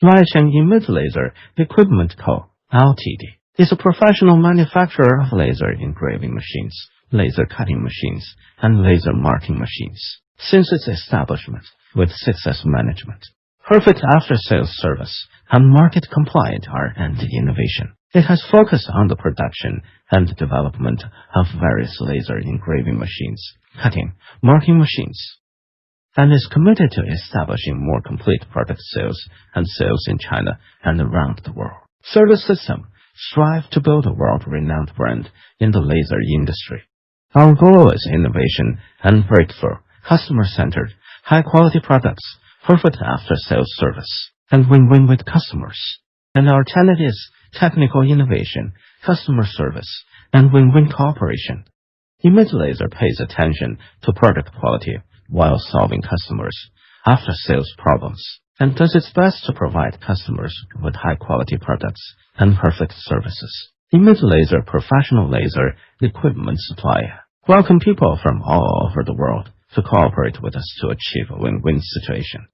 EmitLaser Euqipment Co. Ltd. is a professional manufacturer of laser engraving machines, laser cutting machines, and laser marking machines. Since its establishment, with success management, perfect after-sales service, and market-compliant R&D innovation, it has focused on the production and development of various laser engraving machines, cutting, marking machines, and is committed to establishing more complete product sales and sales in China and around the world. Service System strive to build a world-renowned brand in the laser industry. Our goal is innovation and breakthrough, customer-centered, high-quality products, perfect after-sales service, and win-win with customers. And our tenet is technical innovation, customer service, and win-win cooperation. EmitLaser pays attention to product quality while solving customers' after-sales problems, and does its best to provide customers with high-quality products and perfect services. EmitLaser Professional Laser Equipment Supplier welcome people from all over the world to cooperate with us to achieve a win-win situation.